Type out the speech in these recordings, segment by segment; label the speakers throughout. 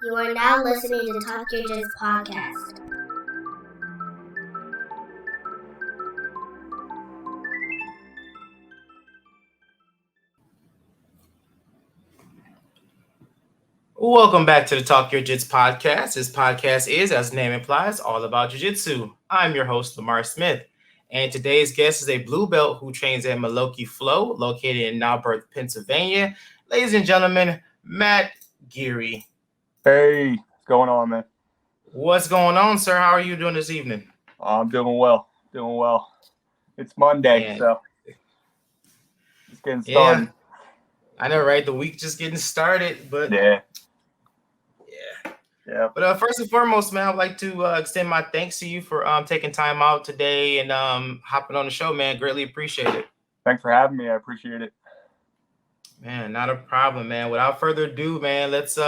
Speaker 1: You are now listening to Talk Your Jits podcast.
Speaker 2: Welcome back to the Talk Your Jits podcast. This podcast is, as the name implies, all about Jiu Jitsu. I'm your host, Lamar Smith, and today's guest is a blue belt who trains at Maloki Flow, located in Narberth, Pennsylvania. Ladies and gentlemen, Matt Geary.
Speaker 3: Hey, what's going on, man?
Speaker 2: What's going on, sir? How are you doing this evening?
Speaker 3: I'm doing well. It's Monday,
Speaker 2: Man.
Speaker 3: so just getting started.
Speaker 2: Yeah, I know, right? The week just getting started, but
Speaker 3: Yeah.
Speaker 2: But first and foremost, man, I'd like to extend my thanks to you for taking time out today and hopping on the show, man. Greatly appreciate it.
Speaker 3: Thanks for having me. I appreciate it.
Speaker 2: Man, not a problem, man. Without further ado, man, let's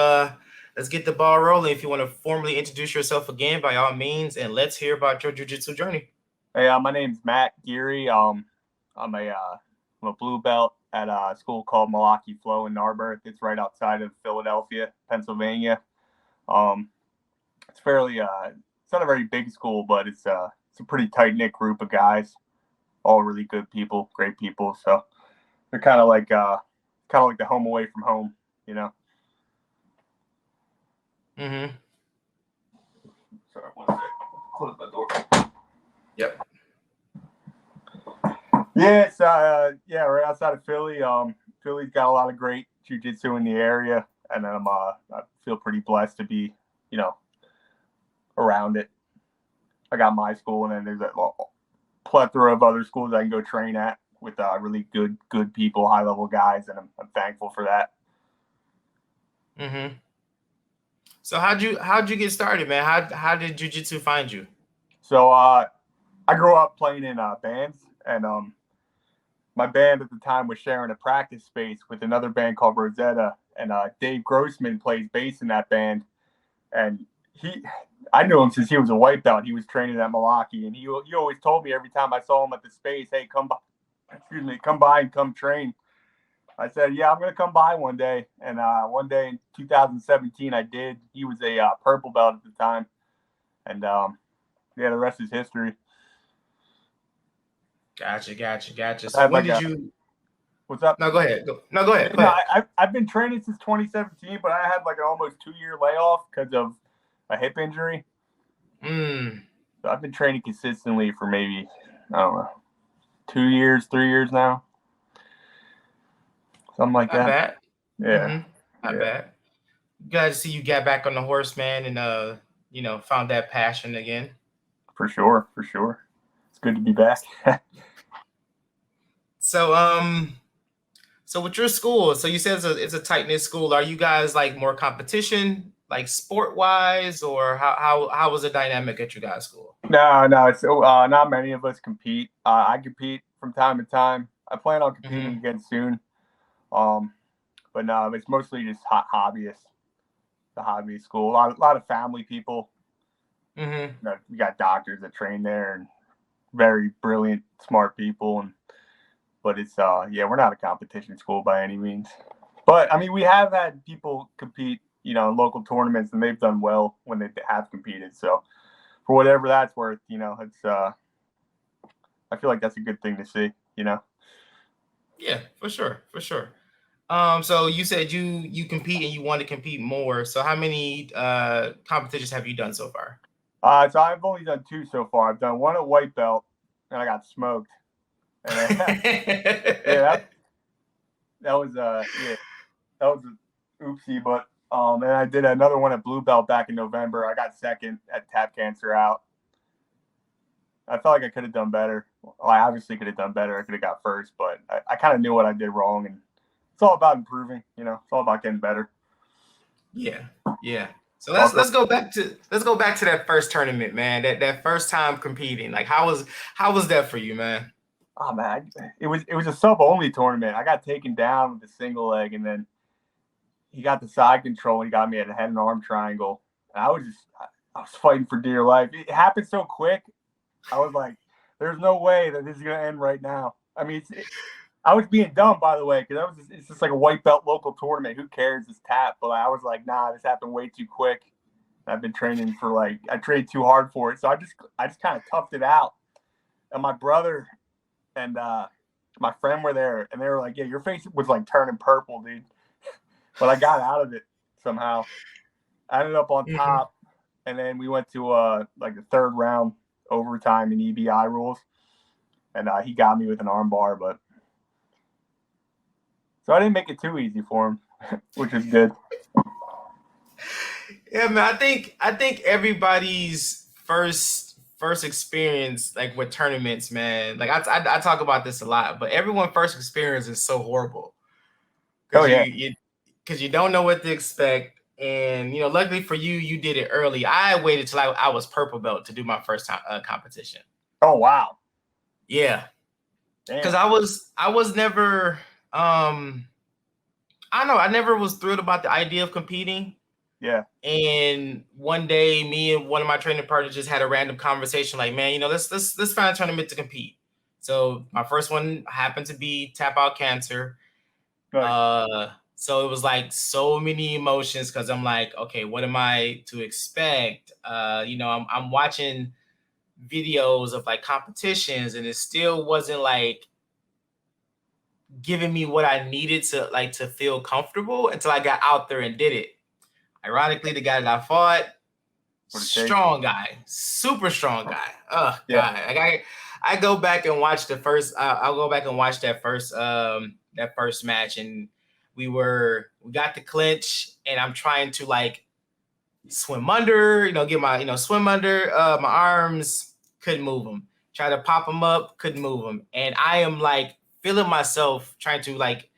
Speaker 2: get the ball rolling. If you want to formally introduce yourself again, by all means, and let's hear about your jiu-jitsu journey.
Speaker 3: Hey, my name's Matt Geary. I'm a blue belt at a school called Maloki Flow in Narberth. It's right outside of Philadelphia, Pennsylvania. It's fairly it's not a very big school, but it's a pretty tight-knit group of guys, all really good people, great people. So they're kind of like the home away from home, you know.
Speaker 2: Mm-hmm.
Speaker 3: Sorry, one sec. Close my door.
Speaker 2: Yep.
Speaker 3: Yeah, it's right outside of Philly. Philly's got a lot of great jiu-jitsu in the area, and I feel pretty blessed to be, around it. I got my school, and then there's a plethora of other schools I can go train at with really good people, high-level guys, and I'm thankful for that.
Speaker 2: Mm-hmm. So how'd you get started, man? How did jiu-jitsu find you?
Speaker 3: So I grew up playing in bands, and my band at the time was sharing a practice space with another band called Rosetta, and Dave Grossman plays bass in that band, and I knew him since he was a white belt. He was training at Maloki, and he always told me every time I saw him at the space, hey, come by and come train. I said, yeah, I'm going to come by one day. And one day in 2017, I did. He was a purple belt at the time. And, the rest is history.
Speaker 2: Gotcha. So when did you...
Speaker 3: What's up?
Speaker 2: No, go ahead. Go ahead.
Speaker 3: I've been training since 2017, but I had like an almost 2-year layoff because of a hip injury. So I've been training consistently for maybe, I don't know, 2 years, 3 years now. Something like that.
Speaker 2: Not bad.
Speaker 3: Yeah.
Speaker 2: Mm-hmm. Not bad. Glad to see you got back on the horse, man, and found that passion again.
Speaker 3: For sure. It's good to be back.
Speaker 2: So with your school, so you said it's a tight-knit school. Are you guys like more competition, like sport-wise, or how was the dynamic at your guys' school?
Speaker 3: No, it's not many of us compete. I compete from time to time. I plan on competing again soon. But no, it's mostly just hobbyists. The hobbyist school. A lot of family people.
Speaker 2: Mm-hmm.
Speaker 3: We got doctors that train there and very brilliant, smart people. But it's we're not a competition school by any means. But I mean, we have had people compete, in local tournaments, and they've done well when they have competed. So for whatever that's worth, it's I feel like that's a good thing to see,
Speaker 2: Yeah, for sure. So you said you compete and you want to compete more. So how many competitions have you done so far?
Speaker 3: So I've only done 2 so far. I've done one at white belt, and I got smoked. And, that was an oopsie. But and I did another one at blue belt back in November. I got second at Tap Cancer Out. I felt like I could have done better. Well, I obviously could have done better. I could have got first, but I kind of knew what I did wrong, and it's all about improving. It's all about getting better.
Speaker 2: Yeah. So let's go back to that first tournament, man. That first time competing. Like how was that for you, man?
Speaker 3: Oh man, it was a sub only tournament. I got taken down with a single leg, and then he got the side control and he got me at a head and arm triangle. And I was fighting for dear life. It happened so quick. I was like, there's no way that this is gonna end right now. I mean, I was being dumb, by the way, because it's just like a white belt local tournament. Who cares? It's tap. But I was like, nah, this happened way too quick. I've been training for I trained too hard for it. So I just kind of toughed it out. And my brother and my friend were there, and they were like, yeah, your face was like turning purple, dude. But I got out of it somehow. I ended up on top, and then we went to the third round overtime in EBI rules, and he got me with an arm bar, but so I didn't make it too easy for him, which is good.
Speaker 2: Yeah, man. I think everybody's first experience like with tournaments, man. Like I talk about this a lot, but everyone's first experience is so horrible. Because you don't know what to expect. And, luckily for you, you did it early. I waited till I was purple belt to do my first time competition.
Speaker 3: Oh, wow.
Speaker 2: Yeah. Because I was never, I don't know. I never was thrilled about the idea of competing.
Speaker 3: Yeah.
Speaker 2: And one day, me and one of my training partners just had a random conversation like, man, let's find a tournament to compete. So my first one happened to be Tap Out Cancer. Nice. So it was like so many emotions because I'm like, okay, what am I to expect? I'm watching videos of like competitions, and it still wasn't like giving me what I needed to feel comfortable until I got out there and did it. Ironically, the guy that I fought, strong guy, super strong guy. Oh God, I go back and watch the first. I'll go back and watch that first match, and we got the clinch, and I'm trying to like swim under, get my swim under my arms, couldn't move them. Try to pop them up, couldn't move them, and I am like feeling myself trying to like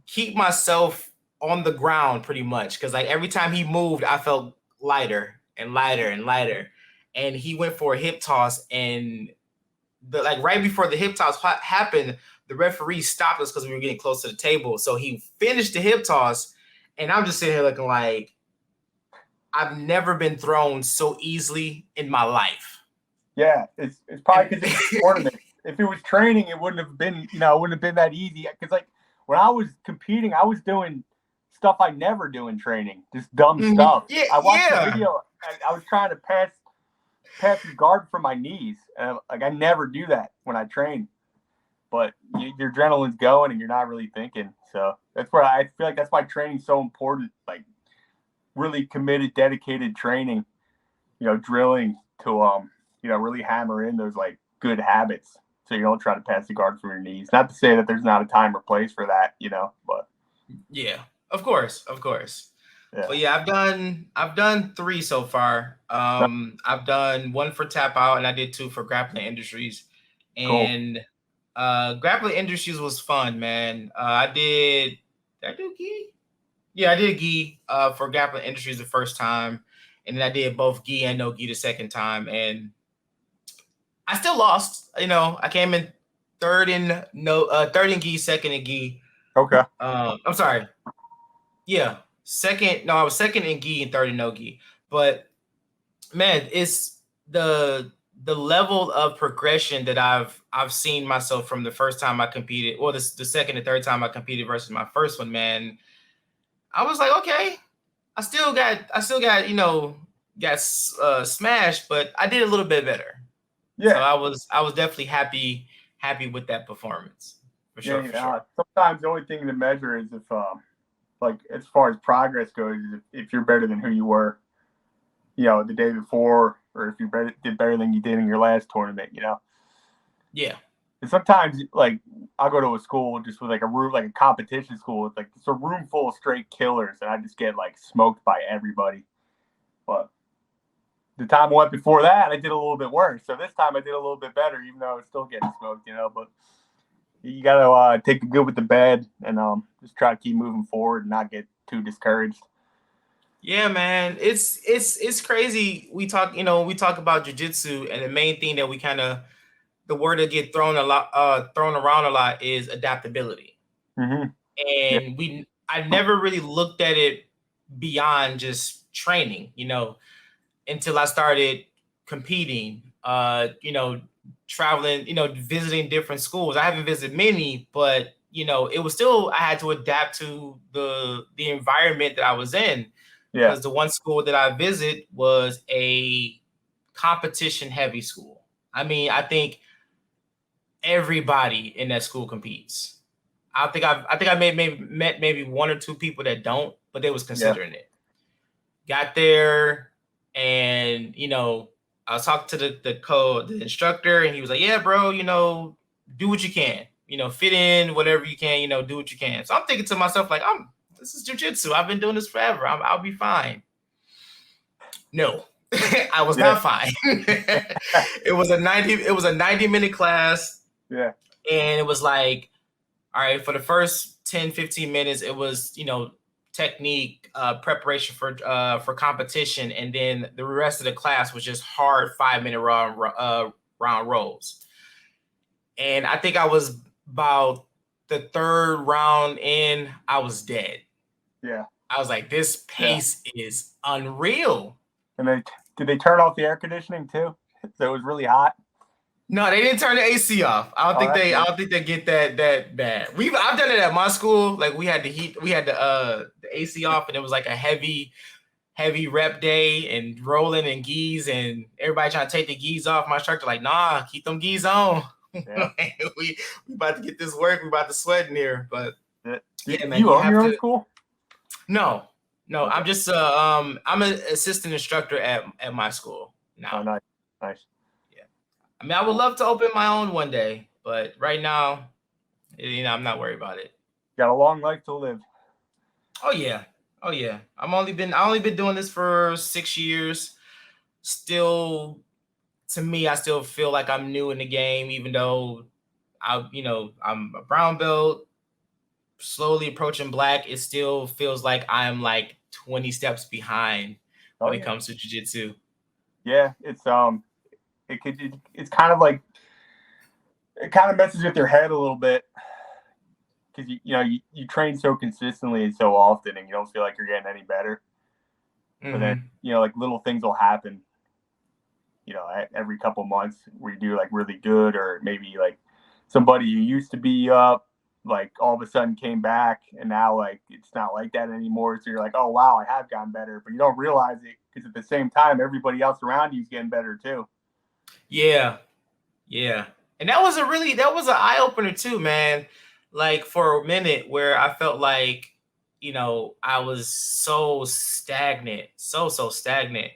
Speaker 2: keep myself on the ground pretty much because like every time he moved, I felt lighter and lighter and lighter. And he went for a hip toss, and right before the hip toss happened, the referee stopped us because we were getting close to the table. So he finished the hip toss, and I'm just sitting here looking like I've never been thrown so easily in my life.
Speaker 3: Yeah, it's probably because it's a tournament. If it was training, it wouldn't have been that easy. Because like when I was competing, I was doing stuff I never do in training, just dumb stuff.
Speaker 2: Yeah,
Speaker 3: I watched the video. I was trying to pass the guard from my knees. Like I never do that when I train. But your adrenaline's going and you're not really thinking. So that's where I feel like that's why training's so important. Like really committed, dedicated training, drilling to really hammer in those like good habits. So you don't try to pass the guard from your knees. Not to say that there's not a time or place for that, but
Speaker 2: yeah, of course. Yeah. But yeah, I've done 3 so far. I've done 1 for Tap Out, and I did 2 for Grappling Industries. And Grappling Industries was fun, man. Did I do gi? Yeah, I did gi for Grappling Industries the first time, and then I did both gi and no gi the second time, and I still lost. I came in third in gi, second in gi.
Speaker 3: Okay.
Speaker 2: I'm sorry. Yeah, second. No, I was second in gi and third in no gi. But man, it's the level of progression that I've seen myself from the first time I competed, or the second and third time I competed versus my first one. Man, I was like, okay, I still got smashed, but I did a little bit better. Yeah. So I was definitely happy with that performance. For sure.
Speaker 3: Sometimes the only thing to measure is if like as far as progress goes, if you're better than who you were, the day before, or if you did better than you did in your last tournament,
Speaker 2: Yeah.
Speaker 3: And sometimes like I'll go to a school just with like a room, like a competition school with like it's a room full of straight killers, and I just get like smoked by everybody. But the time I went before that, I did a little bit worse. So this time I did a little bit better, even though I was still getting smoked, But you got to take the good with the bad and just try to keep moving forward and not get too discouraged.
Speaker 2: Yeah, man, it's crazy. We talk about jiu-jitsu, and the main thing that we the word that get thrown around a lot is adaptability.
Speaker 3: Mm-hmm.
Speaker 2: And I never really looked at it beyond just training, until I started competing. traveling, visiting different schools. I haven't visited many, but it was still, I had to adapt to the environment that I was in,
Speaker 3: Yeah.
Speaker 2: because the one school that I visit was a competition heavy school. I mean, I think everybody in that school competes. I think I met maybe one or two people that don't, but they was considering it. Got there, and I was talking to the instructor, and he was like, "Yeah, bro, do what you can, fit in whatever you can, do what you can." So I'm thinking to myself, like, this is jiu-jitsu. I've been doing this forever. I'll be fine. No, I was not fine. It was a 90-minute class.
Speaker 3: Yeah.
Speaker 2: And it was like, all right, for the first 10, 15 minutes, it was, technique, preparation for competition. And then the rest of the class was just hard 5-minute round rolls. And I think I was about the third round in, I was dead.
Speaker 3: Yeah.
Speaker 2: I was like, this pace is unreal.
Speaker 3: And did they turn off the air conditioning too? So it was really hot.
Speaker 2: No, they didn't turn the AC off. I don't think they get that bad. I've done it at my school. Like, we had the AC off, and it was like a heavy rep day and rolling and gis, and everybody trying to take the gis off. My instructor like, nah, keep them gis on. Yeah. we about to get this work. We about to sweat in here. But
Speaker 3: yeah, man, you own your own school?
Speaker 2: No. Okay. I'm just I'm an assistant instructor at my school now.
Speaker 3: Oh, nice.
Speaker 2: I mean, I would love to open my own one day, but right now, I'm not worried about it.
Speaker 3: Got a long life to live.
Speaker 2: Oh yeah. I only been doing this for 6 years. Still, to me, I still feel like I'm new in the game, even though I'm a brown belt, slowly approaching black. It still feels like I'm like 20 steps behind when it comes to jiu-jitsu. Yeah,
Speaker 3: it's it's kind of like, it kind of messes with your head a little bit, because you train so consistently and so often, and you don't feel like you're getting any better. Mm-hmm. But then like little things will happen every couple months where you do like really good, or maybe like somebody you used to be up, like all of a sudden came back, and now like it's not like that anymore. So you're like, oh wow, I have gotten better, but you don't realize it, because at the same time everybody else around you is getting better too.
Speaker 2: Yeah. And that was an eye-opener too, man. Like, for a minute where I felt like, I was so stagnant, so stagnant.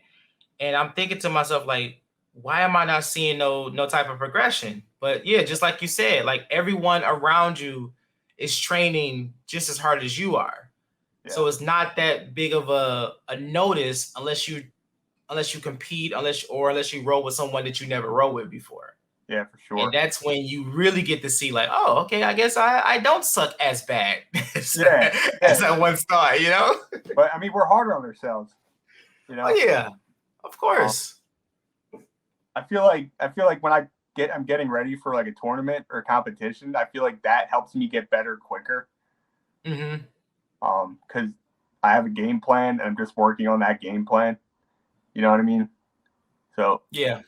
Speaker 2: And I'm thinking to myself, like, why am I not seeing no type of progression? But yeah, just like you said, like, everyone around you is training just as hard as you are. Yeah. So it's not that big of a notice unless you compete, unless you roll with someone that you never rode with before.
Speaker 3: Yeah, for sure.
Speaker 2: And that's when you really get to see, like, oh, okay, I guess I don't suck as bad as I once thought,
Speaker 3: But I mean, we're harder on ourselves,
Speaker 2: Oh yeah, of course.
Speaker 3: I feel like when I'm getting ready for like a tournament or a competition, I feel like that helps me get better quicker.
Speaker 2: Mm-hmm.
Speaker 3: Because I have a game plan, and I'm just working on that game plan. You know what I mean? So
Speaker 2: yeah,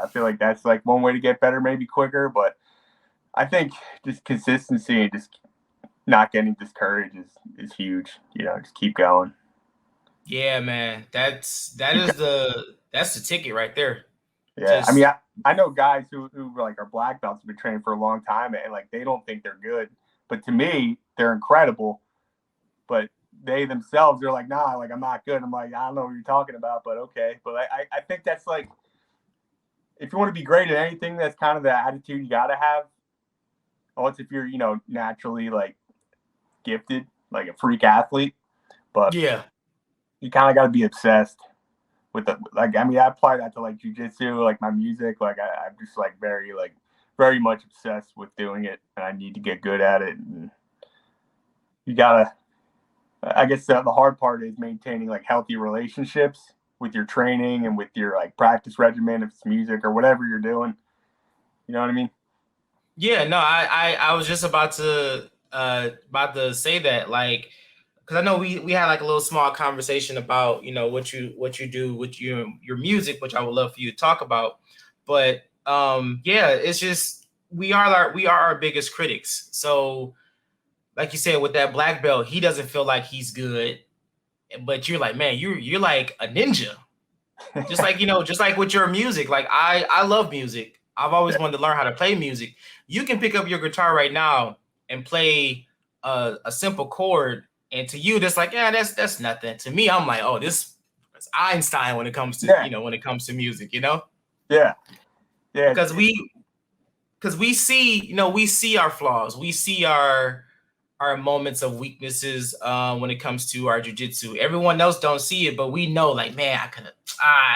Speaker 3: I feel like that's like one way to get better, maybe quicker. But I think just consistency and just not getting discouraged is huge. Just keep going.
Speaker 2: Yeah, man, that's the ticket right there.
Speaker 3: Yeah, I mean, I know guys who like are black belts, have been training for a long time, and like they don't think they're good, but to me, they're incredible. But they themselves, they're like, nah, like I'm not good. I'm like, I don't know what you're talking about, but okay. But I think that's like, if you want to be great at anything, that's kind of the attitude you got to have. Oh, it's if you're, naturally like gifted, like a freak athlete. But
Speaker 2: yeah,
Speaker 3: you kind of got to be obsessed with I apply that to like jiu-jitsu, like my music. Like I'm just like very much obsessed with doing it, and I need to get good at it. And you gotta, I guess the hard part is maintaining like healthy relationships with your training and with your like practice regimen, if it's music or whatever you're doing. You know what I mean?
Speaker 2: Yeah, no, I was just about to say that, like, because I know we had like a little small conversation about what you do with your music, which I would love for you to talk about. But it's just we are our biggest critics. So like you said, with that black belt, he doesn't feel like he's good, but you're like, man, you're like a ninja. Just like, just like with your music. Like I love music. I've always wanted to learn how to play music. You can pick up your guitar right now and play a simple chord, and to you, that's like, yeah, that's nothing. To me, I'm like, oh, this is Einstein when it comes to when it comes to music,
Speaker 3: Yeah.
Speaker 2: Because we see, we see our flaws, we see our moments of weaknesses when it comes to our jiu-jitsu. Everyone else don't see it, but we know, like, man, I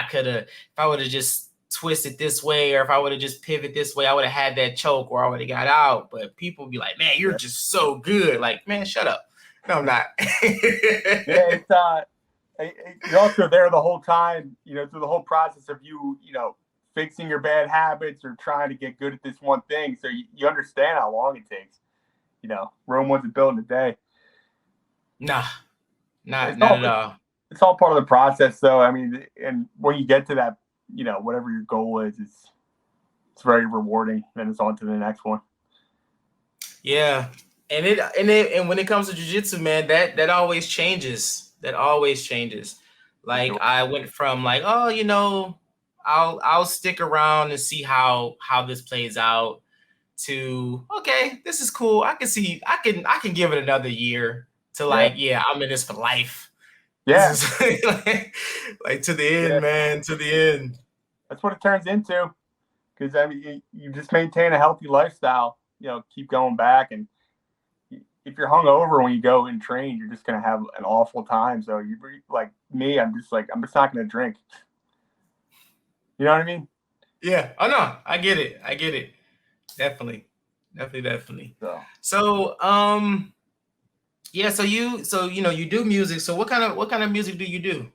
Speaker 2: could have, if I would have just twisted this way, or if I would have just pivot this way, I would have had that choke, or I would have got out. But people be like, man, you're just so good. Like, man, shut up. No, I'm not.
Speaker 3: It's you're also there the whole time, through the whole process of you fixing your bad habits or trying to get good at this one thing. So you understand how long it takes. Rome wasn't built in a day.
Speaker 2: Nah, not at all.
Speaker 3: It's all part of the process, though. I mean, and when you get to that, whatever your goal is, it's very rewarding. Then it's on to the next one.
Speaker 2: Yeah, and when it comes to jiu-jitsu, man, that always changes. That always changes. Like, sure. I went from like, oh, I'll stick around and see how this plays out, to, okay, this is cool. I can give it another year, to like, I'm in this for life.
Speaker 3: Yeah.
Speaker 2: This is like to the end, man, to the end.
Speaker 3: That's what it turns into. Because I mean, you just maintain a healthy lifestyle, keep going back. And if you're hungover when you go and train, you're just going to have an awful time. So you, like me, I'm just not going to drink. You know what I mean?
Speaker 2: Yeah. Oh no, I get it. Definitely. So, yeah. So you do music. So what kind of music do you do?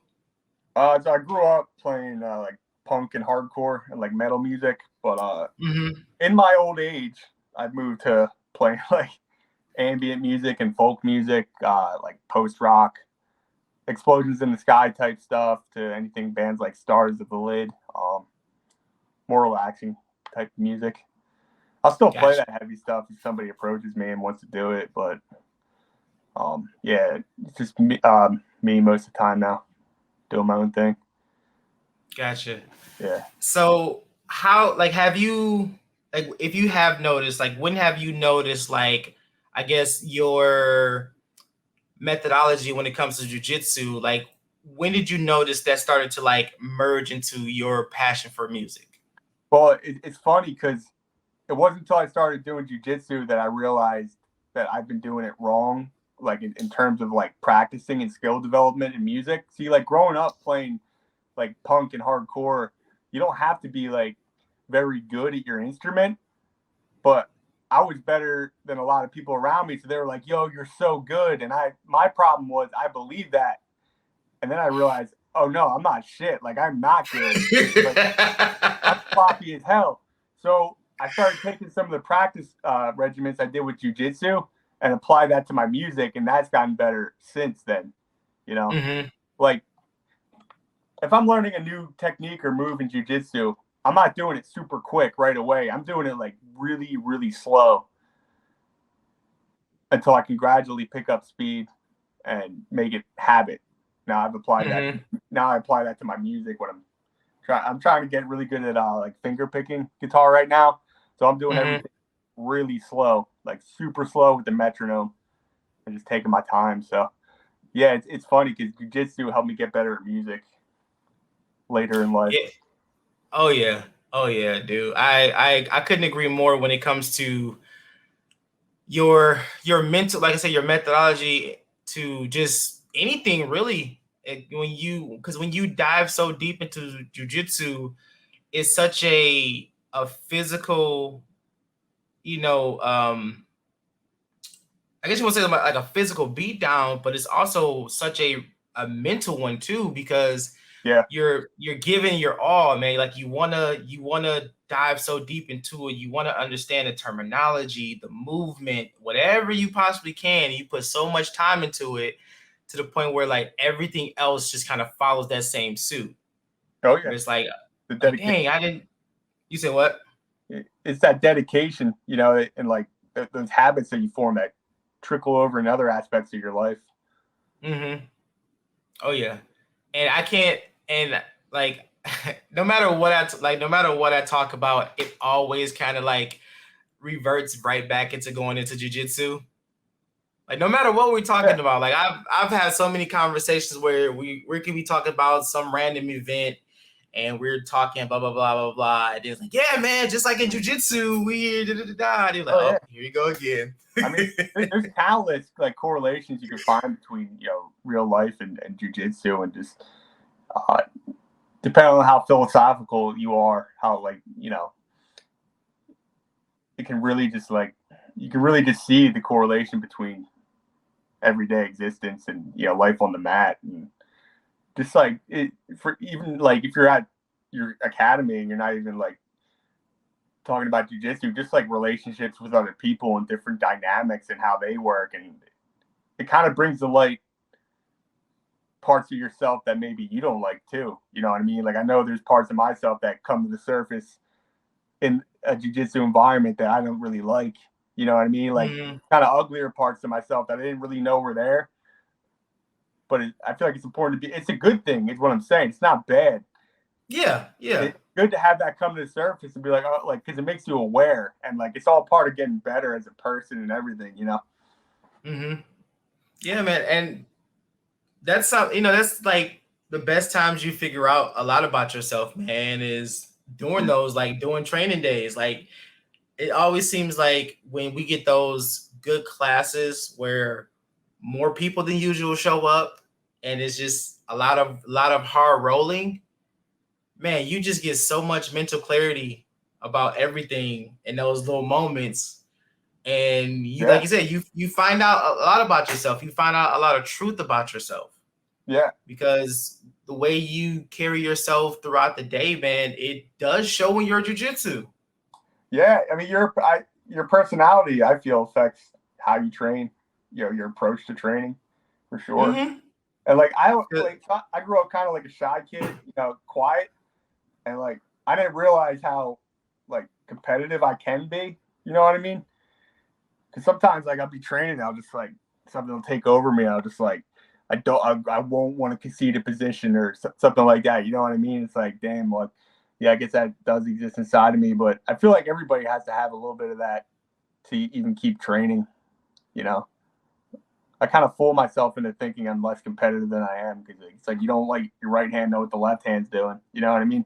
Speaker 3: So I grew up playing like punk and hardcore and like metal music, but in my old age, I've moved to playing like ambient music and folk music, like post rock, Explosions in the Sky type stuff, to anything bands like Stars of the Lid, more relaxing type of music. I'll still play that heavy stuff if somebody approaches me and wants to do it, but it's just me most of the time now, doing my own thing.
Speaker 2: Gotcha.
Speaker 3: Yeah.
Speaker 2: So how, like, have you, like, if you have noticed, like, when have you noticed, like, I guess your methodology when it comes to jiu-jitsu, like, when did you notice that started to like merge into your passion for music?
Speaker 3: Well, it's funny because it wasn't until I started doing jiu-jitsu that I realized that I've been doing it wrong, like in terms of like practicing and skill development in music. See, like growing up playing like punk and hardcore, you don't have to be like very good at your instrument, but I was better than a lot of people around me. So they were like, yo, you're so good. And my problem was I believed that. And then I realized, oh no, I'm not shit. Like, I'm not good. Like, I'm sloppy as hell. So I started taking some of the practice regimens I did with jiu-jitsu and apply that to my music. And that's gotten better since then, Like, if I'm learning a new technique or move in jiu-jitsu, I'm not doing it super quick right away. I'm doing it like really, really slow until I can gradually pick up speed and make it habit. Now I've applied that. Now I apply that to my music when I'm trying to get really good at like finger picking guitar right now. So I'm doing everything really slow, like super slow with the metronome, and just taking my time. So yeah, it's funny because jiu-jitsu helped me get better at music later in life.
Speaker 2: Yeah. Oh yeah, dude. I couldn't agree more when it comes to your mental, like I said, your methodology to just anything really. Because when you dive so deep into jiu-jitsu, it's such a physical, I guess you want to say like a physical beat down, but it's also such a mental one too, because you're giving your all, man. Like you wanna dive so deep into it. You want to understand the terminology, the movement, whatever you possibly can. You put so much time into it to the point where like everything else just kind of follows that same suit.
Speaker 3: Oh yeah.
Speaker 2: It's like dang, I didn't. You said what?
Speaker 3: it's that dedication, and like those habits that you form that trickle over in other aspects of your life.
Speaker 2: Mm-hmm. Oh yeah, and I can't, and like no matter what I talk about, it always kind of like reverts right back into going into jiu-jitsu. Like no matter what we're talking about, like I've had so many conversations where we can be talking about some random event and we're talking blah blah blah blah blah. And it's like, yeah, man, just like in jiu-jitsu, we da da da da. And you're like, oh, here you go again.
Speaker 3: I mean, there's countless like correlations you can find between real life and jiu-jitsu, and just depending on how philosophical you are, how it can really just like you can really just see the correlation between everyday existence and life on the mat, and just like it for even like if you're at your academy and you're not even like talking about jiu-jitsu, just like relationships with other people and different dynamics and how they work, and it kind of brings to light parts of yourself that maybe you don't like too. You know what I mean? Like I know there's parts of myself that come to the surface in a jiu-jitsu environment that I don't really like. You know what I mean? Like kind of uglier parts of myself that I didn't really know were there. But I feel like it's important to be. It's a good thing. Is what I'm saying. It's not bad.
Speaker 2: Yeah.
Speaker 3: It's good to have that come to the surface and be like, oh, like because it makes you aware, and like it's all part of getting better as a person and everything.
Speaker 2: Yeah, man, and that's that's like the best times you figure out a lot about yourself, man, is doing those, like doing training days. Like it always seems like when we get those good classes where more people than usual show up and it's just a lot of hard rolling, man, you just get so much mental clarity about everything in those little moments. And like you said, you find out a lot about yourself. You find out a lot of truth about yourself.
Speaker 3: Yeah.
Speaker 2: Because the way you carry yourself throughout the day, man, it does show in your jiu-jitsu.
Speaker 3: Yeah. I mean, your personality, I feel, affects how you train, your approach to training for sure. And like, I grew up kind of like a shy kid, quiet. And like, I didn't realize how like competitive I can be. You know what I mean? Because sometimes like I'll be training, I'll just like something will take over me. I'll just like I won't want to concede a position or something like that. You know what I mean? It's like, damn, like, yeah, I guess that does exist inside of me. But I feel like everybody has to have a little bit of that to even keep training. I kind of fool myself into thinking I'm less competitive than I am, because it's like you don't like your right hand know what the left hand's doing. You know what I mean?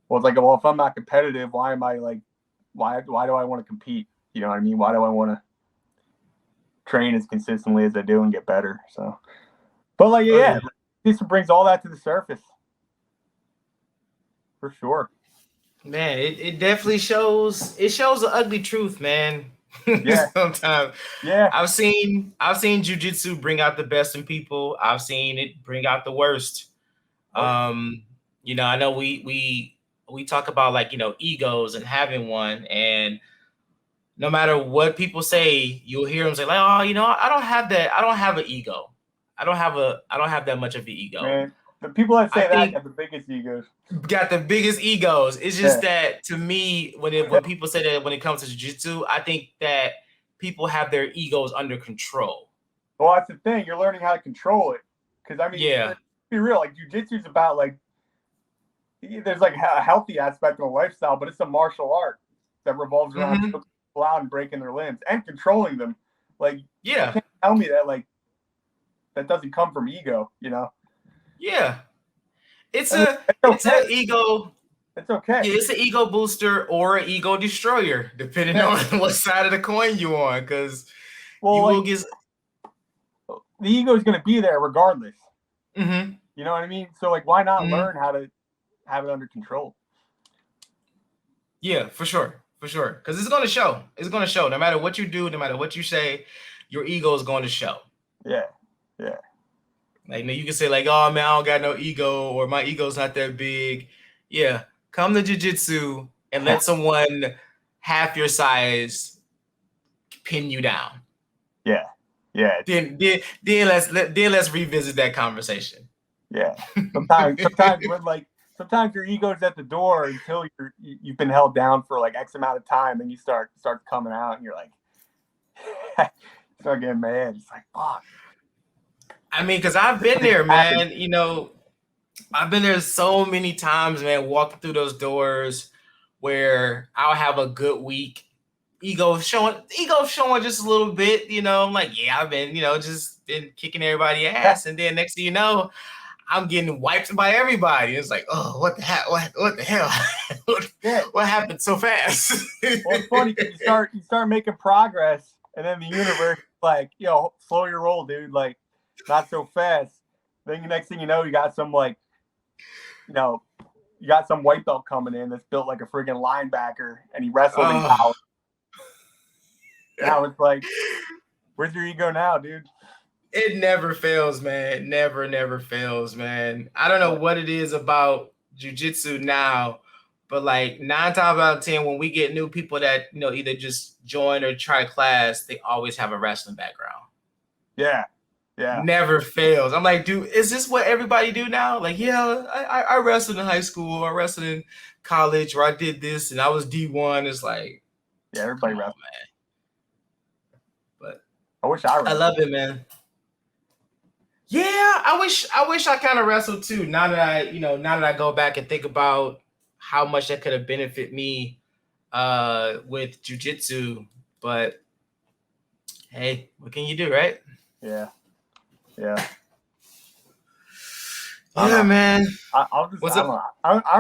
Speaker 3: Well, it's like, well, if I'm not competitive, why am I like, why do I want to compete? You know what I mean? Why do I want to train as consistently as I do and get better? So, but like, this brings all that to the surface for sure.
Speaker 2: Man, it definitely shows. It shows the ugly truth, man.
Speaker 3: Yeah.
Speaker 2: Sometimes.
Speaker 3: Yeah.
Speaker 2: I've seen jiu-jitsu bring out the best in people. I've seen it bring out the worst. I know we talk about like, egos and having one, and no matter what people say, you'll hear them say like, oh, I don't have that. I don't have an ego. I don't have that much of an ego.
Speaker 3: Man, the people that say that have the biggest egos.
Speaker 2: Got the biggest egos. It's just that to me, when people say that when it comes to jiu-jitsu, I think that people have their egos under control.
Speaker 3: Well, that's the thing. You're learning how to control it. Because I mean, let's be real, like jiu-jitsu is about like, there's like a healthy aspect of a lifestyle, but it's a martial art that revolves around people out and breaking their limbs and controlling them. Like, you can't tell me that like that doesn't come from ego,
Speaker 2: Yeah. It's an ego.
Speaker 3: It's okay.
Speaker 2: Yeah, it's an ego booster or an ego destroyer, depending on what side of the coin you on. Because will get
Speaker 3: the ego is going to be there regardless.
Speaker 2: You
Speaker 3: know what I mean? So like, why not learn how to have it under control?
Speaker 2: Yeah, for sure. Because it's going to show. It's going to show. No matter what you do, no matter what you say, your ego is going to show.
Speaker 3: Yeah.
Speaker 2: Like, you can say like, oh man, I don't got no ego, or my ego's not that big. Yeah, come to jiu-jitsu and let someone half your size pin you down.
Speaker 3: Yeah.
Speaker 2: Then let's revisit that conversation.
Speaker 3: Yeah. Sometimes when like sometimes your ego's at the door until you've been held down for like X amount of time, and you starts coming out, and you're like, start getting mad. It's like, fuck.
Speaker 2: I mean, because I've been there, man. You know, I've been there so many times, man, walking through those doors where I'll have a good week. Ego showing just a little bit, you know. I'm like, yeah, I've been, just been kicking everybody's ass. And then next thing you know, I'm getting wiped by everybody. It's like, oh, what the hell? What the hell? What happened so fast?
Speaker 3: Well, it's funny because you start making progress, and then the universe is like, slow your roll, dude. Like, not so fast. Then the next thing you know, you got some like, you got some white belt coming in that's built like a friggin' linebacker, and he wrestled in college. Now it's like, where's your ego now, dude?
Speaker 2: It never fails, man. Never fails, man. I don't know what it is about jiu-jitsu now, but like 9 times out of 10, when we get new people that, either just join or try class, they always have a wrestling background.
Speaker 3: Yeah.
Speaker 2: Never fails. I'm like, dude, is this what everybody do now? Like, yeah, I wrestled in high school, I wrestled in college, or I did this, and I was D1. It's like,
Speaker 3: yeah, everybody wrestles,
Speaker 2: man. But
Speaker 3: I wish I wrestled.
Speaker 2: I love it, man. Yeah, I wish I kind of wrestled too. Now that I go back and think about how much that could have benefited me with jiu-jitsu, but hey, what can you do, right?
Speaker 3: Yeah.
Speaker 2: Yeah, man.
Speaker 3: I don't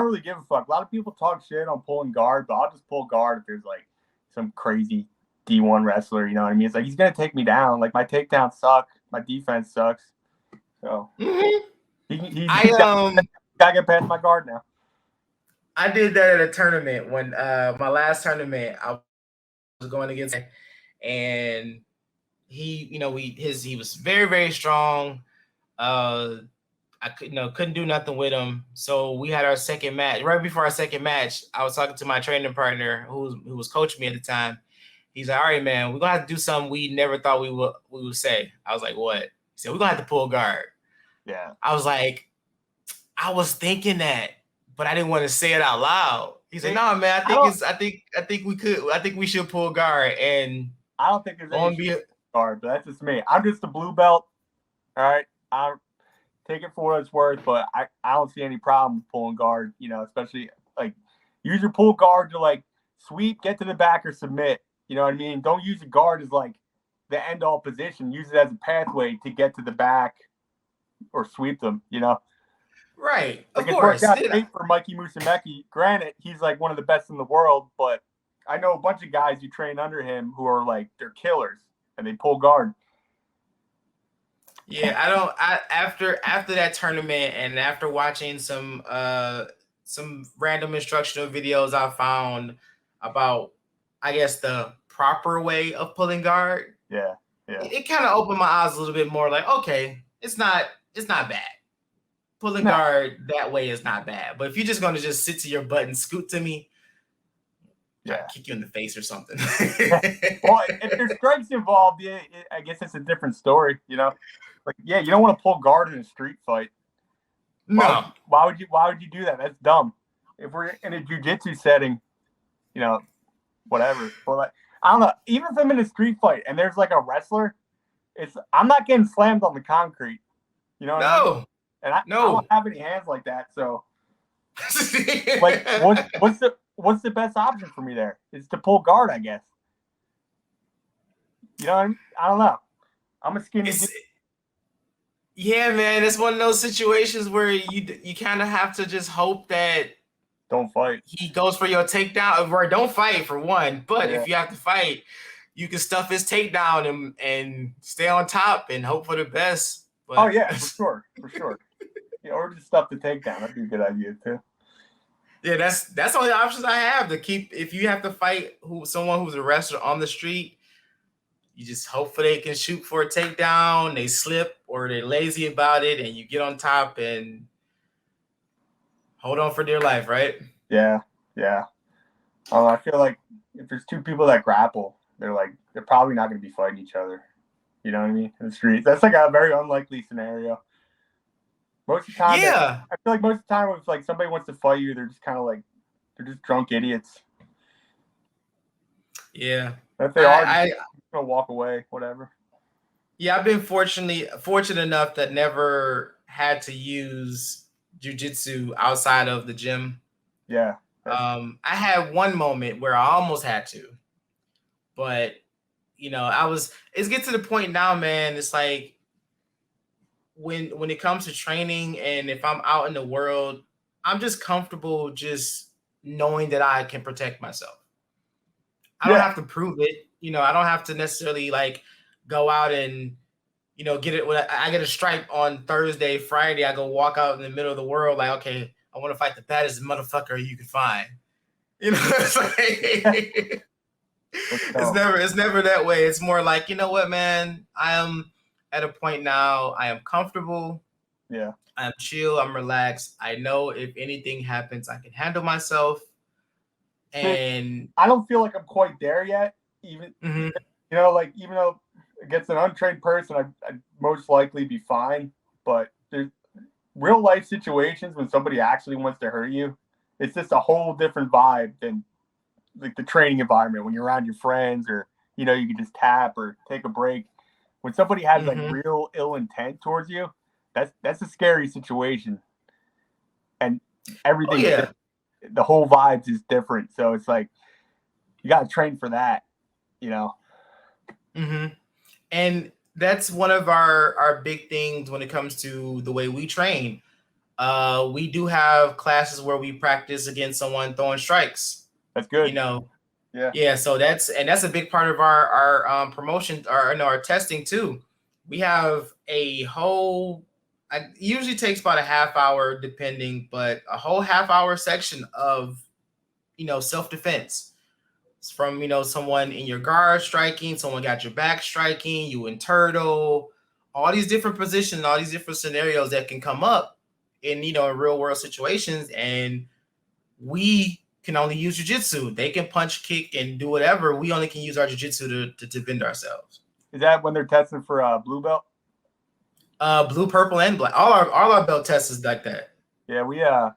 Speaker 3: really give a fuck. A lot of people talk shit on pulling guard, but I'll just pull guard if there's like some crazy D1 wrestler. You know what I mean? It's like, he's gonna take me down. Like, my takedowns suck. My defense sucks. So he's gotta get past my guard now.
Speaker 2: I did that at a tournament when my last tournament I was going against, and he was very, very strong. I couldn't do nothing with him. So we had our second match. Right before our second match, I was talking to my training partner who was coaching me at the time. He's like, all right, man, we're gonna have to do something we never thought we would say. I was like, what? He said, we're gonna have to pull guard.
Speaker 3: Yeah.
Speaker 2: I was like, I was thinking that, but I didn't want to say it out loud. He's like, no, man, I think we should pull guard. And
Speaker 3: I don't think there's any guard, but that's just me. I'm just a blue belt. All right. I'll take it for what it's worth, but I don't see any problem pulling guard, especially like use your pull guard to like sweep, get to the back, or submit. You know what I mean? Don't use the guard as like the end all position. Use it as a pathway to get to the back or sweep them,
Speaker 2: Right.
Speaker 3: Like,
Speaker 2: of course.
Speaker 3: It's worked out great for Mikey Musumeci. Granted, he's like one of the best in the world, but I know a bunch of guys who train under him who are like, they're killers and they pull guard.
Speaker 2: Yeah, after that tournament and after watching some random instructional videos I found about, I guess, the proper way of pulling guard.
Speaker 3: Yeah.
Speaker 2: It kind of opened my eyes a little bit more. Like, okay, it's not bad. Pulling guard that way is not bad. But if you're just gonna just sit to your butt and scoot to me, I'll kick you in the face or something.
Speaker 3: Well, if there's strikes involved, I guess it's a different story. Like, you don't want to pull guard in a street fight.
Speaker 2: No.
Speaker 3: Why would you do that? That's dumb. If we're in a jiu-jitsu setting, whatever. But like, I don't know. Even if I'm in a street fight and there's like a wrestler, I'm not getting slammed on the concrete. You know what I mean? And I don't have any hands like that. So, like, what's the best option for me there? Is to pull guard, I guess. You know what I mean? I don't know. I'm a skinny dude.
Speaker 2: Yeah, man, it's one of those situations where you kind of have to just hope that
Speaker 3: don't fight.
Speaker 2: He goes for your takedown, or don't fight for one. But if you have to fight, you can stuff his takedown and stay on top and hope for the best. But,
Speaker 3: oh yeah, for sure. Or just stuff the takedown. That'd be a good idea too.
Speaker 2: Yeah, that's the only options I have to keep. If you have to fight someone who's a wrestler on the street, you just hope they can shoot for a takedown. They slip or they're lazy about it, and you get on top and hold on for dear life, right?
Speaker 3: Yeah. I feel like if there's two people that grapple, they're probably not going to be fighting each other. You know what I mean? In the street, that's like a very unlikely scenario. Most of the time,
Speaker 2: Yeah.
Speaker 3: I feel like most of the time, if like somebody wants to fight you, they're just kind of like they're just drunk idiots.
Speaker 2: Yeah.
Speaker 3: And if they are,
Speaker 2: I
Speaker 3: just gonna walk away, whatever.
Speaker 2: Yeah, I've been fortunate enough that never had to use jujitsu outside of the gym.
Speaker 3: Yeah.
Speaker 2: I had one moment where I almost had to, but it's get to the point now, man. It's like when it comes to training and if I'm out in the world, I'm just comfortable just knowing that I can protect myself. I don't have to prove it. I don't have to necessarily like go out and get it when I get a stripe on Thursday, Friday, I go walk out in the middle of the world like, okay, I want to fight the baddest motherfucker you can find. It's like it's never that way. It's more like, you know what, man, I am at a point now, I am comfortable.
Speaker 3: Yeah.
Speaker 2: I'm chill, I'm relaxed. I know if anything happens, I can handle myself. And
Speaker 3: I don't feel like I'm quite there yet. Even like even though against an untrained person, I'd most likely be fine. But there's real life situations when somebody actually wants to hurt you. It's just a whole different vibe than like the training environment when you're around your friends or you can just tap or take a break. When somebody has like real ill intent towards you, that's a scary situation. And everything, the whole vibes is different. So it's like you got to train for that,
Speaker 2: And that's one of our big things when it comes to the way we train. We do have classes where we practice against someone throwing strikes.
Speaker 3: That's good.
Speaker 2: Yeah. So that's a big part of our promotion or our testing too. We have a whole. It usually takes about a half hour, depending, but a whole half hour section of self-defense. It's from someone in your guard striking, someone got your back striking, you in turtle, all these different positions, all these different scenarios that can come up in in real world situations, and we can only use jiu-jitsu. They can punch, kick, and do whatever. We only can use our jiu-jitsu to defend ourselves.
Speaker 3: Is that when they're testing for blue belt?
Speaker 2: Blue, purple, and black. All our belt tests is like that.
Speaker 3: Yeah,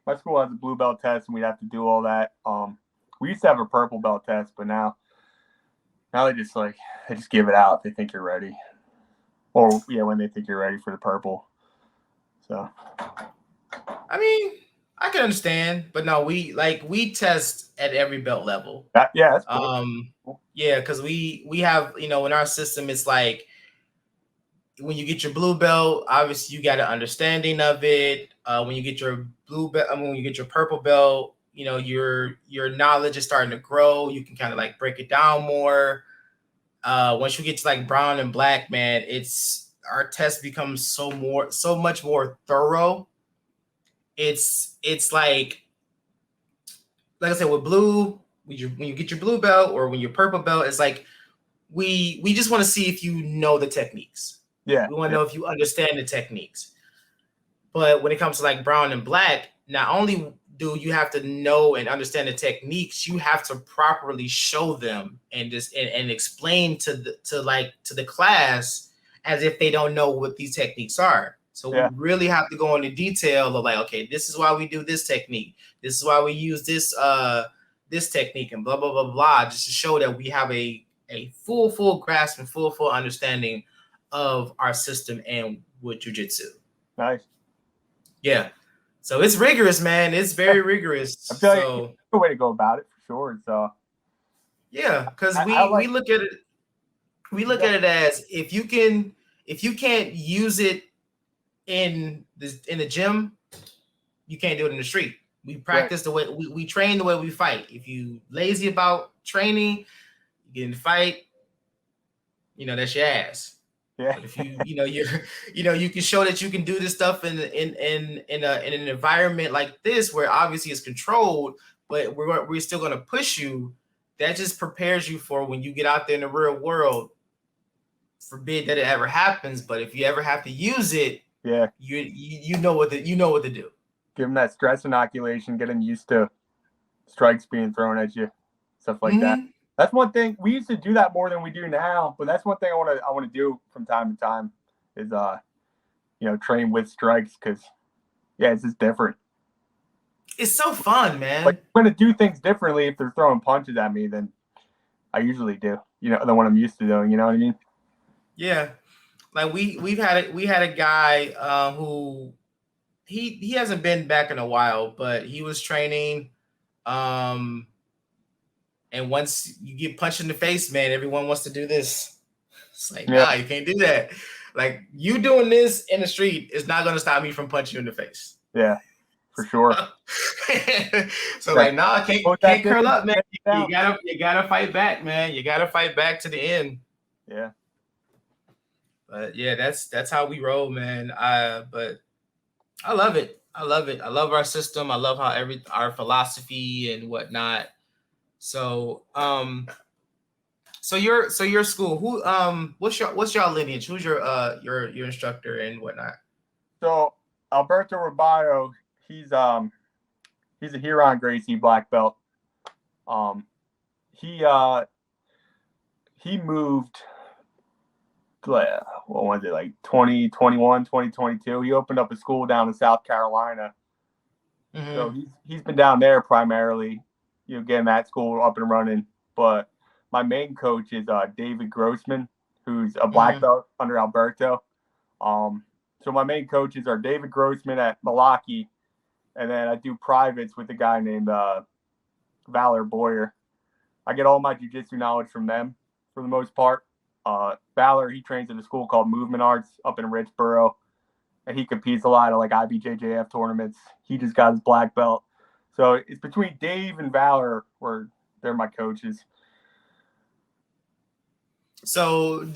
Speaker 3: my school has a blue belt test, and we have to do all that. We used to have a purple belt test, but now they just give it out. They think you're ready, or when they think you're ready for the purple. So,
Speaker 2: I mean, I can understand, but no, we test at every belt level.
Speaker 3: That's cool.
Speaker 2: Because we have in our system, it's like when you get your blue belt, obviously you got an understanding of it. When you get your blue belt, when you get your purple belt, your knowledge is starting to grow. You can kind of like break it down more. Once you get to like brown and black, man, our test becomes so much more thorough. It's like I said, with blue, when you get your blue belt or when your purple belt, it's like we just want to see if you know the techniques.
Speaker 3: Yeah.
Speaker 2: We want to know if you understand the techniques. But when it comes to like brown and black, not only do you have to know and understand the techniques, you have to properly show them and just and explain to the class as if they don't know what these techniques are. So we really have to go into detail of like, okay, this is why we do this technique. This is why we use this this technique and blah blah blah blah, just to show that we have a full grasp and full understanding of our system and with jiu-jitsu.
Speaker 3: Nice.
Speaker 2: Yeah. So it's rigorous, man. It's very rigorous.
Speaker 3: I feel like it's a way to go about it for sure. So
Speaker 2: because we look at it. We look at it as if you can't use it in the gym, you can't do it in the street. We practice the way we train the way we fight. If you lazy about training, you get in the fight, that's your ass.
Speaker 3: Yeah.
Speaker 2: But if you can show that you can do this stuff in an environment like this where obviously it's controlled, but we're still going to push you. That just prepares you for when you get out there in the real world. Forbid that it ever happens, but if you ever have to use it, you know what to do.
Speaker 3: Give them that stress inoculation, get them used to strikes being thrown at you, stuff like that. That's one thing we used to do that more than we do now, but that's one thing I want to do from time to time is train with strikes because, it's just different.
Speaker 2: It's so fun, man.
Speaker 3: Like, I'm going to do things differently if they're throwing punches at me than I usually do, than what I'm used to doing. You know what I mean?
Speaker 2: Yeah. Like we had a guy who he hasn't been back in a while, but he was training. And once you get punched in the face, man, everyone wants to do this. It's like, nah, you can't do that. Like, you doing this in the street is not going to stop me from punching you in the face.
Speaker 3: Yeah, for sure.
Speaker 2: So like, nah, can't curl up, man. You gotta fight back, man. You gotta fight back to the end.
Speaker 3: Yeah.
Speaker 2: But yeah, that's how we roll, man. But I love it. I love it. I love our system. I love how our philosophy and whatnot. So so your school, who what's y'all lineage? Who's your instructor and whatnot?
Speaker 3: So Alberto Rabayo, he's a Huron Gracie black belt. He moved, what was it, like 2021, 2022? He opened up a school down in South Carolina. Mm-hmm. So he's been down there primarily, getting that school up and running. But my main coach is David Grossman, who's a black belt under Alberto. So my main coaches are David Grossman at Milwaukee, and then I do privates with a guy named Valor Boyer. I get all my jiu-jitsu knowledge from them for the most part. Valor, he trains at a school called Movement Arts up in Richboro, and he competes a lot of like IBJJF tournaments. He just got his black belt. So it's between Dave and Valor where they're my coaches.
Speaker 2: So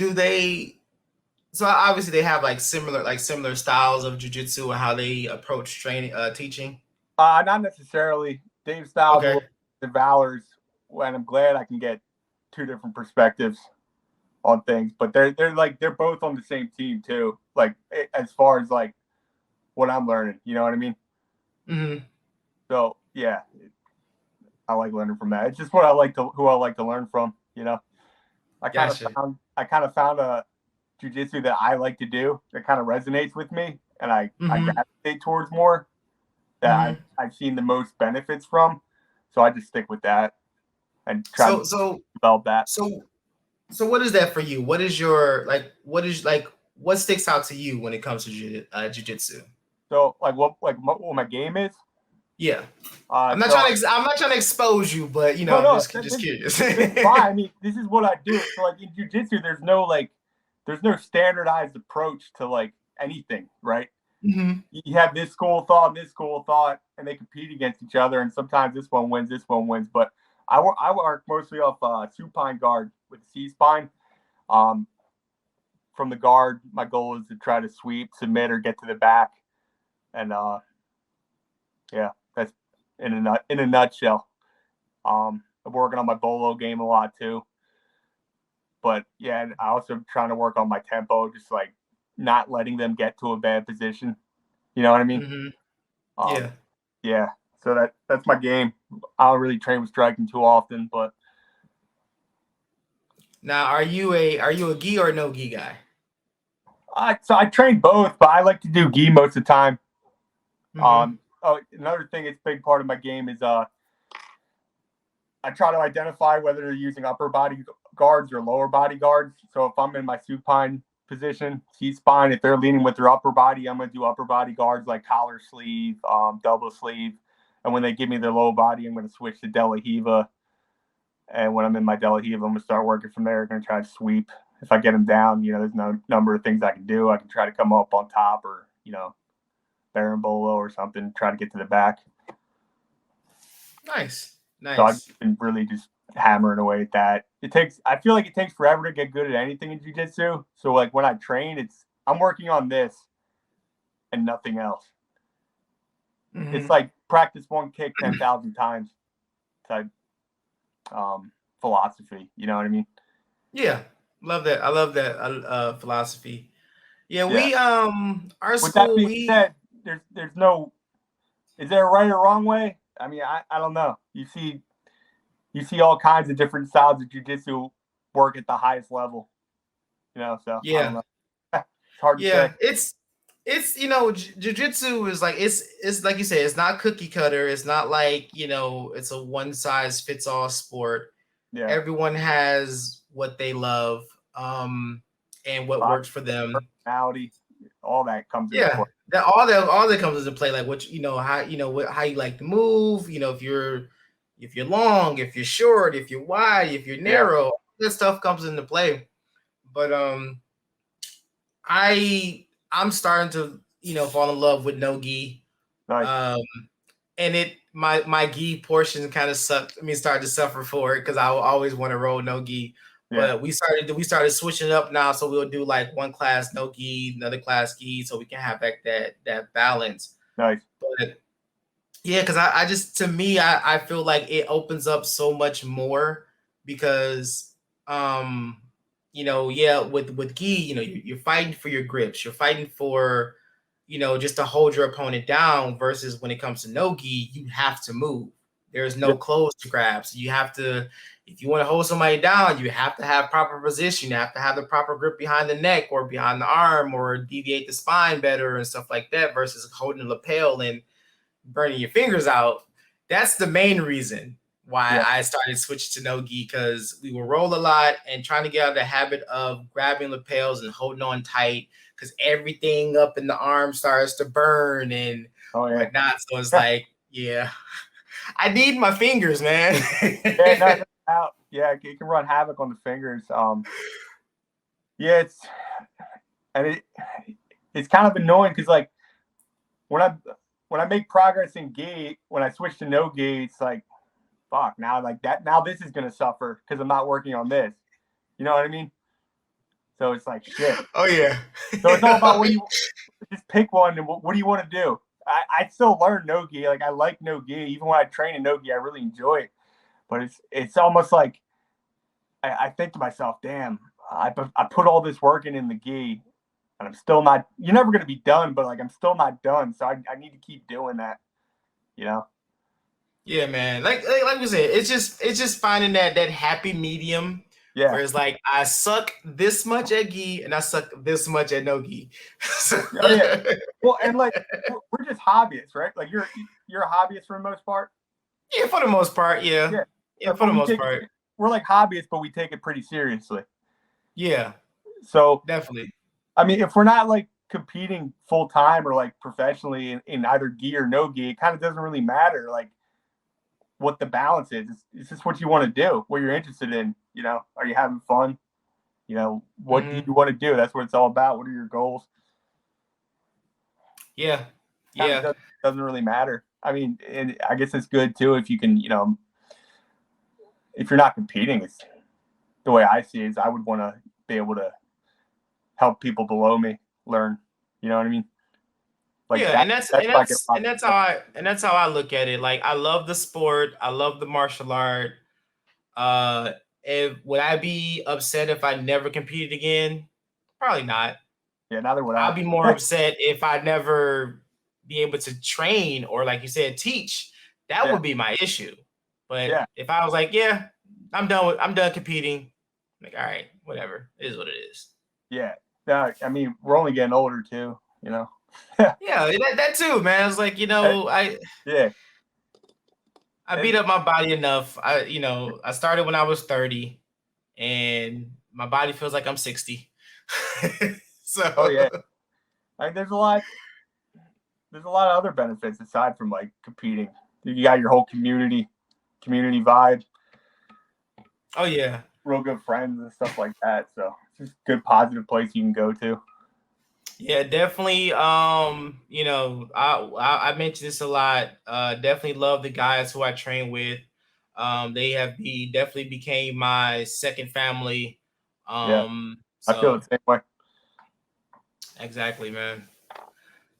Speaker 2: so obviously they have like similar styles of jiu-jitsu and how they approach training, teaching?
Speaker 3: Not necessarily. Dave's style the Valor's, and I'm glad I can get two different perspectives on things. But they're both on the same team too. Like as far as like what I'm learning, you know what I mean?
Speaker 2: Mm-hmm.
Speaker 3: So yeah, I like learning from that. It's just who I like to learn from. I kind of found a jiu-jitsu that I like to do that kind of resonates with me, and I gravitate towards more that I've seen the most benefits from. So I just stick with that and try to develop that.
Speaker 2: So what is that for you? What is what sticks out to you when it comes to jiu-jitsu?
Speaker 3: So what my game is?
Speaker 2: Yeah. I'm not trying to expose you, but I'm just curious.
Speaker 3: It's fine. I mean, this is what I do. So like in jiu-jitsu, there's no standardized approach to like anything, right?
Speaker 2: Mm-hmm.
Speaker 3: You have this school of thought, and they compete against each other, and sometimes this one wins. But I work mostly off supine guard with C-spine. From the guard, my goal is to try to sweep, submit, or get to the back, and that's in a nutshell. I'm working on my bolo game a lot too. But yeah, and I also trying to work on my tempo, just like not letting them get to a bad position. You know what I mean?
Speaker 2: Mm-hmm.
Speaker 3: Yeah. So that's my game. I don't really train with striking too often, but.
Speaker 2: Now, are you a gi or no gi guy?
Speaker 3: So I train both, but I like to do gi most of the time.
Speaker 2: Mm-hmm.
Speaker 3: Another thing that's a big part of my game is I try to identify whether they're using upper body guards or lower body guards. So if I'm in my supine position, C-spine, if they're leaning with their upper body, I'm going to do upper body guards like collar sleeve, double sleeve. And when they give me their lower body, I'm going to switch to De La Hiva. And when I'm in my De La Hiva, I'm going to start working from there. I'm going to try to sweep. If I get them down, there's no number of things I can do. I can try to come up on top or, Berimbolo or something, try to get to the back.
Speaker 2: Nice.
Speaker 3: So I've been really just hammering away at that. I feel like it takes forever to get good at anything in jiu-jitsu. So like when I train, I'm working on this and nothing else. Mm-hmm. It's like practice one kick 10,000 times type philosophy. You know what I mean?
Speaker 2: Yeah. Love that. I love that philosophy. Yeah, we our
Speaker 3: With
Speaker 2: school.
Speaker 3: That being said, there's no. Is there a right or wrong way? I mean, I don't know. You see all kinds of different styles of jiu-jitsu work at the highest level. So
Speaker 2: yeah,
Speaker 3: I don't know. It's hard to say.
Speaker 2: it's jiu-jitsu is like it's like you said, it's not cookie cutter. It's not like it's a one size fits all sport.
Speaker 3: Yeah.
Speaker 2: Everyone has what they love, and what
Speaker 3: Body,
Speaker 2: works for them.
Speaker 3: personality, all that comes into
Speaker 2: Yeah,
Speaker 3: play.
Speaker 2: that comes into play, like what how how you like to move. If you're long, if you're short, if you're wide, if you're
Speaker 3: Yeah.
Speaker 2: narrow, this stuff comes into play. But I'm starting to fall in love with no gi.
Speaker 3: Nice.
Speaker 2: And my gi portion kind of sucked. I mean, started to suffer for it because I always want to roll no gi.
Speaker 3: Yeah.
Speaker 2: But we started switching it up now, so we'll do like one class no gi, another class gi, so we can have like that balance.
Speaker 3: Nice.
Speaker 2: But yeah, because I just to me I feel like it opens up so much more because yeah, with gi, you're fighting for your grips, you're fighting for just to hold your opponent down, versus when it comes to no gi, you have to move. There's
Speaker 3: Yeah.
Speaker 2: no clothes to grab. So you have to, if you want to hold somebody down, you have to have proper position. You have to have the proper grip behind the neck or behind the arm, or deviate the spine better and stuff like that, versus holding the lapel and burning your fingers out. That's the main reason why
Speaker 3: Yeah.
Speaker 2: I started switching to no gi, because we will roll a lot and trying to get out of the habit of grabbing lapels and holding on tight, because everything up in the arm starts to burn and
Speaker 3: Oh yeah.
Speaker 2: whatnot. So it's like, yeah, I need my fingers, man.
Speaker 3: Yeah, no doubt. Yeah, it can run havoc on the fingers. Yeah, it's kind of annoying because like when I make progress in gi, when I switch to no gi, it's like fuck, now like that, now this is gonna suffer because I'm not working on this. You know what I mean? So it's like shit.
Speaker 2: Oh yeah.
Speaker 3: So it's all about what you just pick one and what do you want to do? I still learn no gi. Like I like no gi. Even when I train in no gi, I really enjoy it. But it's almost like I think to myself, damn, I put all this work in the gi, and I'm still not. You're never gonna be done, but like I'm still not done. So I need to keep doing that. You know?
Speaker 2: Yeah, man. Like we said, it's just finding that happy medium
Speaker 3: Yeah.
Speaker 2: where it's like I suck this much at gi and I suck this much at no gi.
Speaker 3: Oh yeah. Well, and like we're just hobbyists, right? Like you're a hobbyist for the most part.
Speaker 2: Yeah, for the most part, yeah.
Speaker 3: Yeah.
Speaker 2: Yeah, for the most part.
Speaker 3: We're like hobbyists, but we take it pretty seriously.
Speaker 2: Yeah,
Speaker 3: So
Speaker 2: definitely.
Speaker 3: I mean, if we're not like competing full time or like professionally in either gi or no gi, it kind of doesn't really matter like what the balance is. It's just what you want to do, what you're interested in. You know, are you having fun? You know, what do you want to do? That's what it's all about. What are your goals?
Speaker 2: Yeah,
Speaker 3: Kind
Speaker 2: yeah.
Speaker 3: of doesn't really matter. I mean, and I guess it's good too if you can, if you're not competing. It's the way I see it is I would want to be able to help people below me learn. You know what I mean? Like
Speaker 2: Yeah,
Speaker 3: that.
Speaker 2: and that's
Speaker 3: That's
Speaker 2: and
Speaker 3: like
Speaker 2: that's and that's how I look at it. Like I love the sport, I love the martial art. Uh, if would I be upset if I never competed again? Probably not.
Speaker 3: yeah. Neither would
Speaker 2: I'll
Speaker 3: I.
Speaker 2: be more upset if I never be able to train or, like you said, teach. That
Speaker 3: Yeah.
Speaker 2: would be my issue. But
Speaker 3: Yeah.
Speaker 2: if I was like, yeah, I'm done competing. I'm like, all right, whatever. It is what it is.
Speaker 3: Yeah. No, I mean, we're only getting older too. You know.
Speaker 2: Yeah, that too, man. It's like,
Speaker 3: Yeah.
Speaker 2: I beat
Speaker 3: And
Speaker 2: up my body enough. I started when I was 30 and my body feels like I'm 60.
Speaker 3: oh yeah,
Speaker 2: So
Speaker 3: like there's a lot. There's a lot of other benefits aside from like competing. You got your whole community vibe,
Speaker 2: oh yeah.
Speaker 3: real good friends and stuff like that. So it's just a good positive place you can go to.
Speaker 2: Yeah, definitely. I mentioned this a lot. Definitely love the guys who I train with. They definitely became my second family.
Speaker 3: Yeah, I feel
Speaker 2: So
Speaker 3: the same way.
Speaker 2: exactly, man.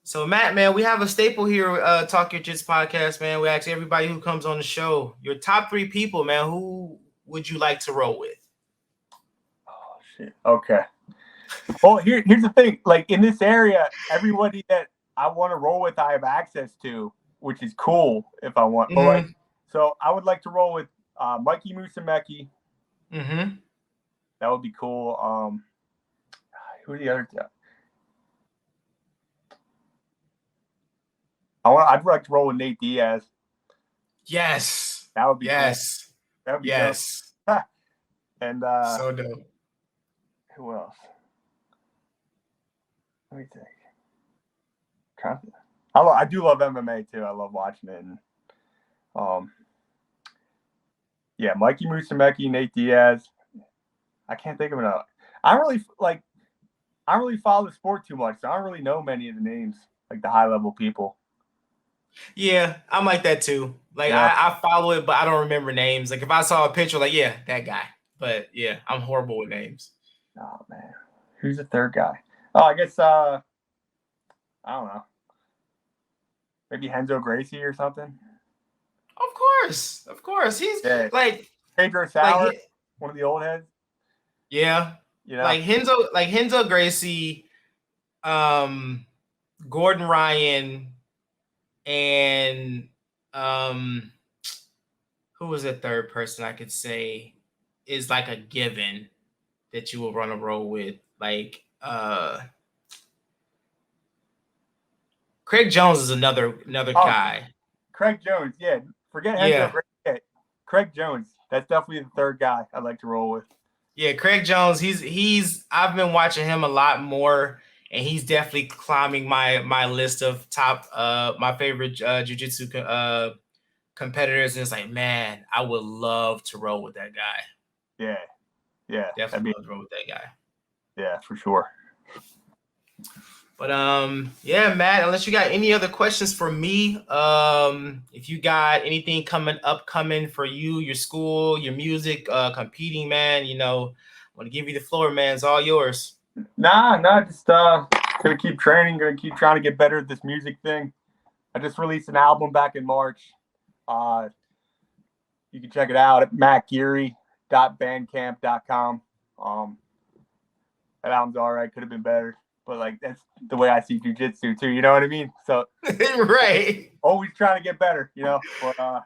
Speaker 2: So Matt, man, we have a staple here. Talk Your Jits podcast, man. We ask everybody who comes on the show your top 3 people, man. Who would you like to roll with?
Speaker 3: Oh shit. Okay. Well, here's the thing. Like in this area, everybody that I want to roll with, I have access to, which is cool if I want. But like, so I would like to roll with Mikey Musumeci.
Speaker 2: Mm-hmm.
Speaker 3: That would be cool. Who are the other? I'd like to roll with Nate Diaz.
Speaker 2: Yes.
Speaker 3: That would be cool.
Speaker 2: Yes.
Speaker 3: That would be
Speaker 2: Yes.
Speaker 3: dope. And
Speaker 2: So dope.
Speaker 3: who else? Let me think. I do love MMA too. I love watching it. And yeah, Mikey Musumeci, Nate Diaz. I can't think of enough. I don't really follow the sport too much, so I don't really know many of the names, like the high level people.
Speaker 2: Yeah, I'm like that too. Like
Speaker 3: Yeah.
Speaker 2: I follow it, but I don't remember names. Like if I saw a picture, like yeah, that guy. But yeah, I'm horrible with names.
Speaker 3: Oh man, who's the third guy? Oh, I guess I don't know. Maybe Henzo Gracie or something.
Speaker 2: Of course. He's like
Speaker 3: Pedro Sauer,
Speaker 2: like
Speaker 3: one of the old heads.
Speaker 2: yeah,
Speaker 3: You know,
Speaker 2: like Henzo Gracie, Gordon Ryan, and who was the third person I could say is like a given that you will run a roll with, like Craig Jones is another guy.
Speaker 3: Craig Jones, yeah. Forget Henzo Gracie. Craig Jones, that's definitely the third guy I'd like to roll with.
Speaker 2: Yeah, Craig Jones. He's. I've been watching him a lot more, and he's definitely climbing my list of top my favorite jiu-jitsu competitors. And it's like, man, I would love to roll with that guy.
Speaker 3: Yeah,
Speaker 2: definitely love to roll with that guy.
Speaker 3: Yeah, for sure.
Speaker 2: But yeah, Matt. Unless you got any other questions for me, if you got anything coming for you, your school, your music, competing, man, I want to give you the floor, man. It's all yours.
Speaker 3: Nah, just gonna keep training, gonna keep trying to get better at this music thing. I just released an album back in March. You can check it out at mattgeary.bandcamp.com. That album's all right. Could have been better, but like that's the way I see jiu-jitsu too. You know what I mean? So
Speaker 2: right.
Speaker 3: Always trying to get better, But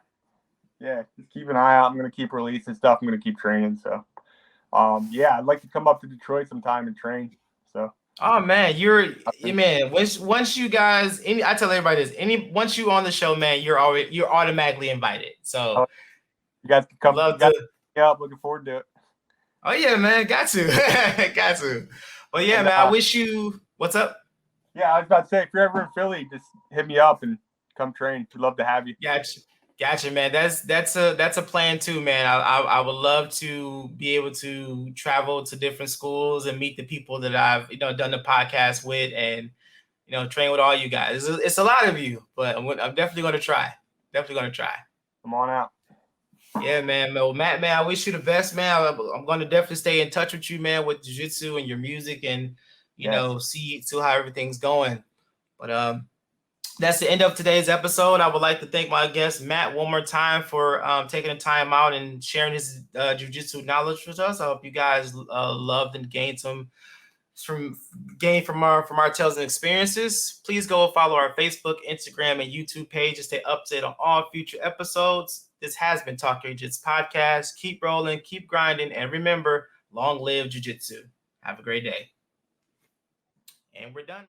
Speaker 3: yeah, just keep an eye out. I'm gonna keep releasing stuff. I'm gonna keep training. So yeah, I'd like to come up to Detroit sometime and train. So
Speaker 2: oh man, man. Once you guys, I tell everybody this. Once you on the show, man, you're automatically invited. So
Speaker 3: you guys can come.
Speaker 2: Love to.
Speaker 3: Yeah, looking forward to it.
Speaker 2: Oh yeah, man, got to. Well, yeah, man. I wish you. What's up?
Speaker 3: Yeah, I was about to say, if you're ever in Philly, just hit me up and come train. We'd love to have you.
Speaker 2: Gotcha, man. That's a plan too, man. I would love to be able to travel to different schools and meet the people that I've done the podcast with, and train with all you guys. It's a lot of you, but I'm definitely going to try.
Speaker 3: Come on out.
Speaker 2: Yeah, man. Well, Matt, man, I wish you the best, man. I'm going to definitely stay in touch with you, man, with jiu-jitsu and your music, and see how everything's going. But that's the end of today's episode. I would like to thank my guest Matt one more time for taking the time out and sharing his jiu-jitsu knowledge with us. I hope you guys loved and gained from our tales and experiences. Please go follow our Facebook, Instagram, and YouTube page to stay up to date on all future episodes. This has been Talk Your Jits podcast. Keep rolling, keep grinding, and remember, long live jiu-jitsu. Have a great day. And we're done.